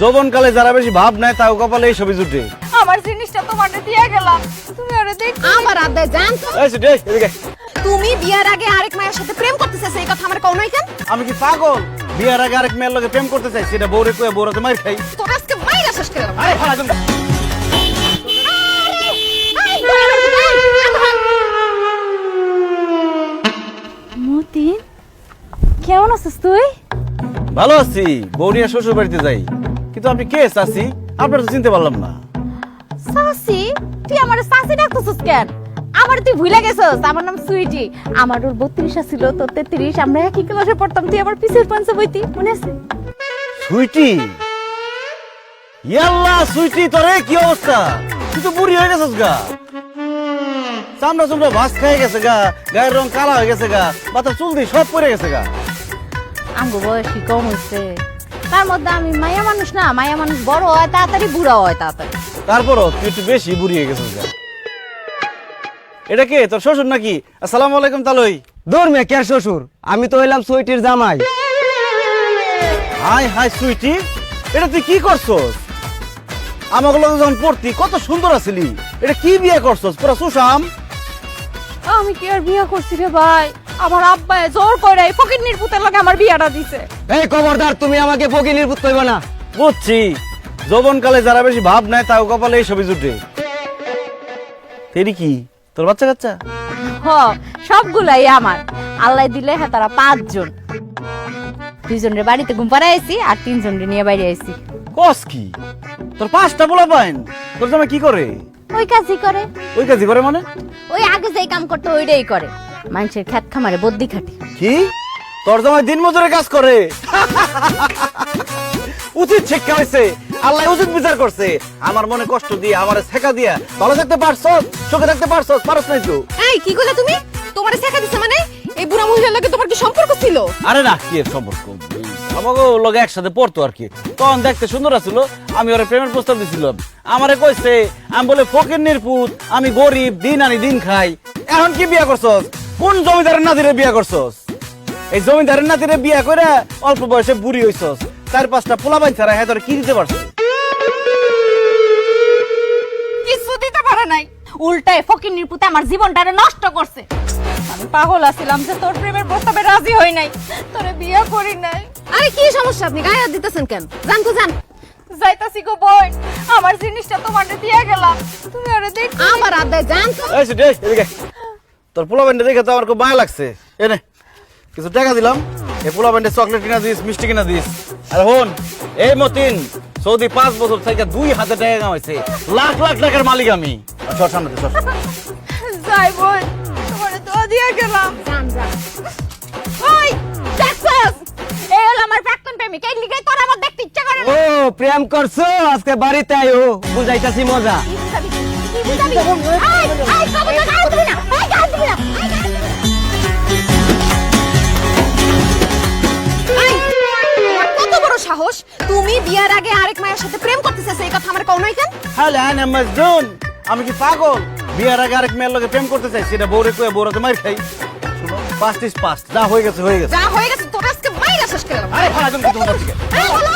যৌবনকালে যারা বেশি ভাব নাই তাও কপালে এই ছবি জুটে। আমার জিনিসটা তোমাকে দিয়ে গেলাম, তুমি আরে দেখ। আমার আদায় জান তো এই ছুটি, এদিকে। তুমি বিয়ার আগে আরেক মায়ের সাথে প্রেম করতেছিস, এই কথা আমার কোন কেন? আমি কি পাগল? বিয়ার আগে আরেক মেয়ের লগে প্রেম করতে চাই, সেটা বউরে কয়ে বউরাতে মার খাই। তোর আজকে মাইরা শেষ করে দেব। আরে ফালা তুমি। মতিন, কেমন আছিস তুই? ভালো আছি, বউ নিয়ে শ্বশুর বাড়িতে যাই। কিন্তু আপনি কে চাচি? আপনার তো চিনতে পারলাম না। সাসি, তুই আমার সাসি ডাকতেছিস কেন? আমার তুই ভুলে গেছিস, আমার নাম সুইটি। আমার ওর 32 ছিল, তোর 33। আমরা একই ক্লাসে পড়তাম, তুই আমার পিছের পাঞ্চে বইতি, মনে আছে? সুইটি, ইয়াল্লা সুইটি, তোরে কি অবস্থা? তুই তো বুড়ি হয়ে গেছিস গা। চামড়া চামড়া ভাস খেয়ে গেছে গা, গায়ের রং কালা হয়ে গেছে গা, মাথার চুল দিয়ে সব পড়ে গেছে গা। আমগো বয়স কি কম হয়েছে? তার মধ্যে আমি মায়া মানুষ না, মায়া মানুষ বড় হয় তাড়াতাড়ি, বুড়া হয় তাড়াতাড়ি। তারপরও তুই একটু বেশি বুড়ি হয়ে গেছিস গা। এটা কে, তোর শ্বশুর নাকি? আসসালামু আলাইকুম তালই। দূর মে কে শ্বশুর, আমি তো হইলাম সুইটির জামাই। হাই হাই সুইটি, এটা তুই কি করছস? আমাকে লগে যখন পড়তি কত সুন্দর আছিলি, এটা কি বিয়ে করছস? পুরা সুশাম। আমি কি আর বিয়ে করছি রে ভাই? আমার আব্বা জোর করে ফকিন্নির পুতের লগে আমার বিয়াটা দিছে। এই খবরদার, তুমি আমাকে ফকিনির পুত কইবা না। বুঝছি, যৌবনকালে যারা বেশি ভাব নাই তাও কপালে এই ছবি জুটে। তেরি কি তোর বাচ্চা কাচ্চা? হ, সবগুলাই আমার। আল্লাহ দিলে হ্যাঁ তারা 5 জন। 2 জনের বাড়িতে ঘুম পাড়াইছি আর 3 জনের নিয়ে বাইরে আইছি। কস কি? তোর 5টা পোলা পাইন? তোর জামাই কি করে? ওই কাজই করে। ওই কাজই করে মানে? ওই আগে যেই কাম করতে ওইটাই করে। মানুষের ক্ষেত খামারে বদ্যি খাটি। কি? তোর জামাই দিন মজুরে কাজ করে? উচিত শিক্ষা হয়েছে, আল্লাহ উচিত বিচার করছে। আমার মনে কষ্ট দিয়ে, আমারে শেখা দিয়া ভালো থাকতে পারছস, সুখে থাকতে পারছস, পারছ নাই তো? এই কি কইলা তুমি? তোমারে শেখা দিছে মানে? এই বুড়া মহিলার লগে তোমার কি সম্পর্ক ছিল? আরে না, কি এর সম্পর্ক? আমাকে লগে একসাথে পড়তো আর কি। তখন দেখতে সুন্দর আছিল, আমি ওরে প্রেমের প্রস্তাব দিছিলাম। আমারে কইছে, আমি বলে ফকিন্নির পুত, আমি গরিব, দিন আনি দিন খাই। এখন কি বিয়া করছস? কোন জমিদারের নাতিরে বিয়া করছস? এই জমিদারের নাতিরে বিয়া করে অল্প বয়সে বুড়ি হইছস। 4-5টা পোলাপাইন ছাড়া হ্যাঁ তোরে কি দিতে পারছ? কিছু দিতে পারে নাই, উল্টায় ফকিন্নির পুতে আমার জীবনটারে নষ্ট করছে। আমি পাগল আছিলাম যে তোর প্রেমের প্রস্তাবে রাজি হই নাই, তোরে বিয়ে করি নাই। আরে কি সমস্যা, আপনি গায়ে হাত দিতেছেন কেন? জান তো জান। যাইতাছি গো বোন, আমার জিনিসটা তোমাকে দিয়ে গেলাম, তুমি আরে দেখ। আমার আদায় জান তো এই সুটি, এদিকে। তোর পোলাপাইনটা দেখে তো আমার খুব মায়া লাগছে। এনে কিছু টাকা দিলাম, এই পোলাপাইনটা চকলেট কিনা দিস, মিষ্টি কিনা দিস। আর হন, এই মতিন সৌদি 5 বছর থেকে 2 হাজার টাকা কামাইছে, লাখ লাখ টাকার মালিক আমি। সর সামনে সর। যাই বোন, তোমারে তো দিয়ে গেলাম। জান জান। ওই দেখছস, এই হলো আমার প্রাক্তন প্রেমিক, এই লিগাই তোর আমার দেখতে ইচ্ছা করে ও না। প্রেম করছো, আজকে বাড়িতে আইও, বুঝাইতাছি মজা। কি বুঝাবি? আই আই কবে তো গাল দিবি না, আই গাল দিবি না, আই গাল দিবি না। এই, তোমার কত বড় সাহস? তুমি বিয়ার আগে আরেক মায়ের সাথে প্রেম করতেছিস, এই কথা আমার কোন কেন? হ্যালো হ্যাঁ মজনুন, আমি কি পাগল? বিয়ার আগে আরেক মেয়ের লগে প্রেম করতে চাই, সেটা বউরে কয়ে বউরাতে মার খাই। শুনো, পাস্ট ইজ পাস্ট, যা হয়ে গেছে হয়ে গেছে। যা হয়ে গেছে, তোর আজকে মাইরা শেষ করে দেব। আরে ফালা তুমি কি তোমার থেকে? এই, বলো,